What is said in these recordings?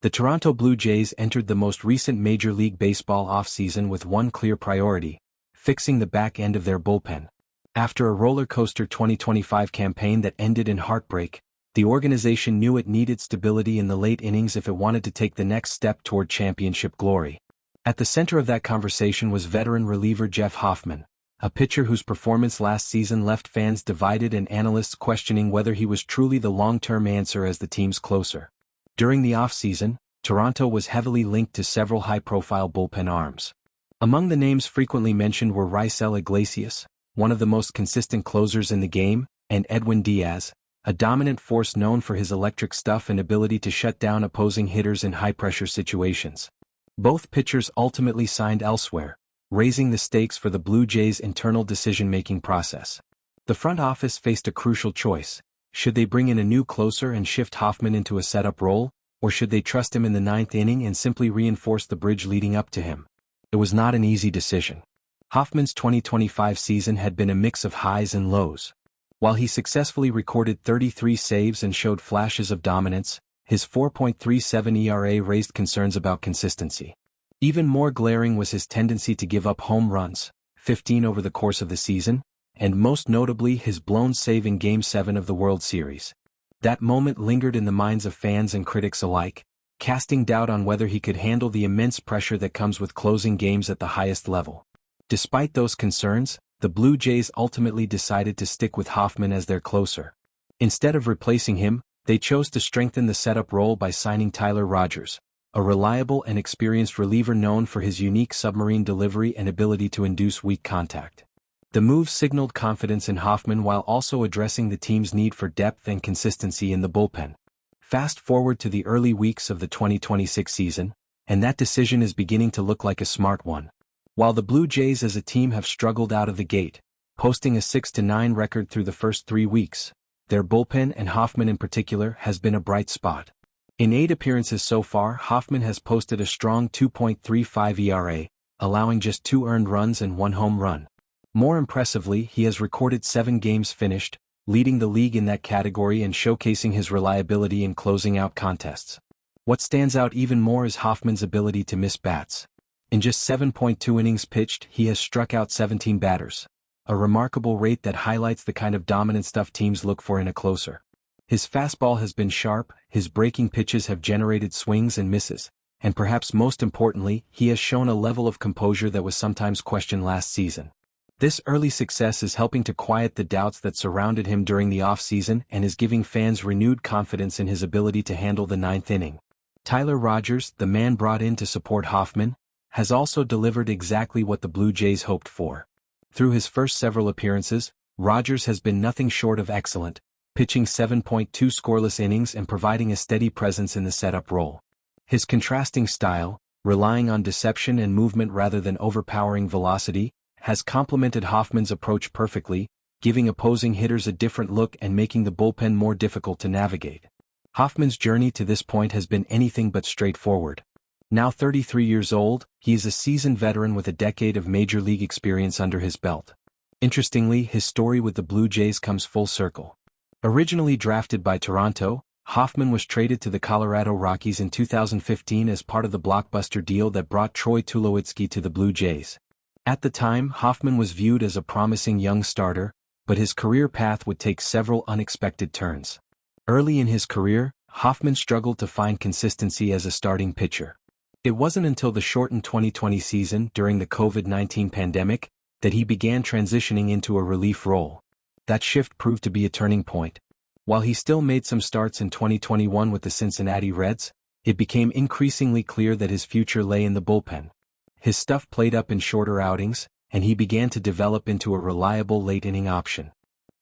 The Toronto Blue Jays entered the most recent Major League Baseball offseason with one clear priority: fixing the back end of their bullpen. After a roller coaster 2025 campaign that ended in heartbreak, the organization knew it needed stability in the late innings if it wanted to take the next step toward championship glory. At the center of that conversation was veteran reliever Jeff Hoffman, a pitcher whose performance last season left fans divided and analysts questioning whether he was truly the long-term answer as the team's closer. During the offseason, Toronto was heavily linked to several high-profile bullpen arms. Among the names frequently mentioned were Raisel Iglesias, one of the most consistent closers in the game, and Edwin Diaz, a dominant force known for his electric stuff and ability to shut down opposing hitters in high-pressure situations. Both pitchers ultimately signed elsewhere, raising the stakes for the Blue Jays' internal decision-making process. The front office faced a crucial choice: should they bring in a new closer and shift Hoffman into a setup role, or should they trust him in the ninth inning and simply reinforce the bridge leading up to him? It was not an easy decision. Hoffman's 2025 season had been a mix of highs and lows. While he successfully recorded 33 saves and showed flashes of dominance, his 4.37 ERA raised concerns about consistency. Even more glaring was his tendency to give up home runs, 15 over the course of the season, and most notably his blown save in Game 7 of the World Series. That moment lingered in the minds of fans and critics alike, casting doubt on whether he could handle the immense pressure that comes with closing games at the highest level. Despite those concerns, the Blue Jays ultimately decided to stick with Hoffman as their closer. Instead of replacing him, they chose to strengthen the setup role by signing Tyler Rogers, a reliable and experienced reliever known for his unique submarine delivery and ability to induce weak contact. The move signaled confidence in Hoffman while also addressing the team's need for depth and consistency in the bullpen. Fast forward to the early weeks of the 2026 season, and that decision is beginning to look like a smart one. While the Blue Jays as a team have struggled out of the gate, posting a 6-9 record through the first 3 weeks, their bullpen, and Hoffman in particular, has been a bright spot. In 8 appearances so far, Hoffman has posted a strong 2.35 ERA, allowing just 2 earned runs and 1 home run. More impressively, he has recorded 7 games finished, leading the league in that category and showcasing his reliability in closing out contests. What stands out even more is Hoffman's ability to miss bats. In just 7.2 innings pitched, he has struck out 17 batters, a remarkable rate that highlights the kind of dominant stuff teams look for in a closer. His fastball has been sharp, his breaking pitches have generated swings and misses, and perhaps most importantly, he has shown a level of composure that was sometimes questioned last season. This early success is helping to quiet the doubts that surrounded him during the offseason and is giving fans renewed confidence in his ability to handle the ninth inning. Tyler Rogers, the man brought in to support Hoffman, has also delivered exactly what the Blue Jays hoped for. Through his first several appearances, Rogers has been nothing short of excellent, pitching 7.2 scoreless innings and providing a steady presence in the setup role. His contrasting style, relying on deception and movement rather than overpowering velocity, has complemented Hoffman's approach perfectly, giving opposing hitters a different look and making the bullpen more difficult to navigate. Hoffman's journey to this point has been anything but straightforward. Now 33 years old, he is a seasoned veteran with a decade of major league experience under his belt. Interestingly, his story with the Blue Jays comes full circle. Originally drafted by Toronto, Hoffman was traded to the Colorado Rockies in 2015 as part of the blockbuster deal that brought Troy Tulowitzki to the Blue Jays. At the time, Hoffman was viewed as a promising young starter, but his career path would take several unexpected turns. Early in his career, Hoffman struggled to find consistency as a starting pitcher. It wasn't until the shortened 2020 season during the COVID-19 pandemic that he began transitioning into a relief role. That shift proved to be a turning point. While he still made some starts in 2021 with the Cincinnati Reds, it became increasingly clear that his future lay in the bullpen. His stuff played up in shorter outings, and he began to develop into a reliable late-inning option.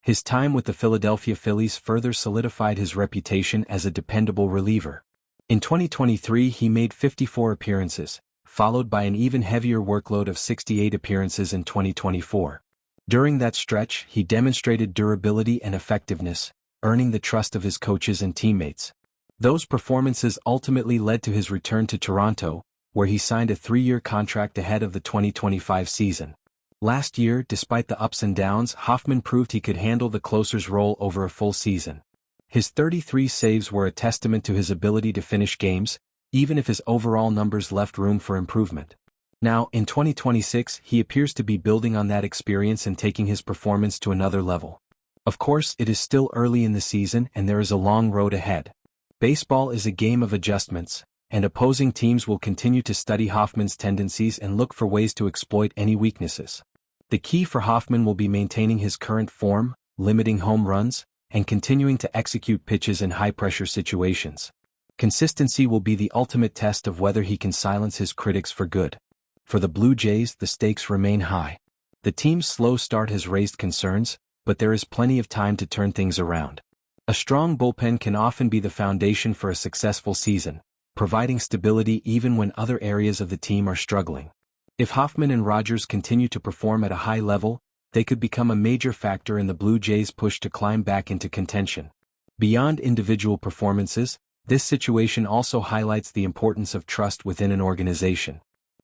His time with the Philadelphia Phillies further solidified his reputation as a dependable reliever. In 2023 he made 54 appearances, followed by an even heavier workload of 68 appearances in 2024. During that stretch, he demonstrated durability and effectiveness, earning the trust of his coaches and teammates. Those performances ultimately led to his return to Toronto, where he signed a 3-year contract ahead of the 2025 season. Last year, despite the ups and downs, Hoffman proved he could handle the closer's role over a full season. His 33 saves were a testament to his ability to finish games, even if his overall numbers left room for improvement. Now, in 2026, he appears to be building on that experience and taking his performance to another level. Of course, it is still early in the season and there is a long road ahead. Baseball is a game of adjustments, and opposing teams will continue to study Hoffman's tendencies and look for ways to exploit any weaknesses. The key for Hoffman will be maintaining his current form, limiting home runs, and continuing to execute pitches in high-pressure situations. Consistency will be the ultimate test of whether he can silence his critics for good. For the Blue Jays, the stakes remain high. The team's slow start has raised concerns, but there is plenty of time to turn things around. A strong bullpen can often be the foundation for a successful season, providing stability even when other areas of the team are struggling. If Hoffman and Rogers continue to perform at a high level, they could become a major factor in the Blue Jays' push to climb back into contention. Beyond individual performances, this situation also highlights the importance of trust within an organization.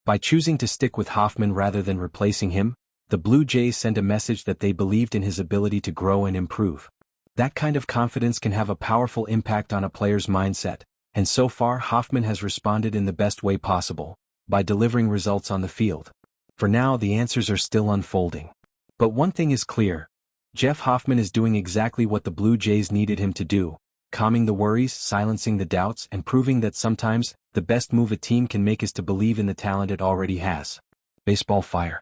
By choosing to stick with Hoffman rather than replacing him, the Blue Jays send a message that they believed in his ability to grow and improve. That kind of confidence can have a powerful impact on a player's mindset, and so far Hoffman has responded in the best way possible, by delivering results on the field. For now, the answers are still unfolding. But one thing is clear: Jeff Hoffman is doing exactly what the Blue Jays needed him to do, calming the worries, silencing the doubts, and proving that sometimes, the best move a team can make is to believe in the talent it already has. Baseball Fire.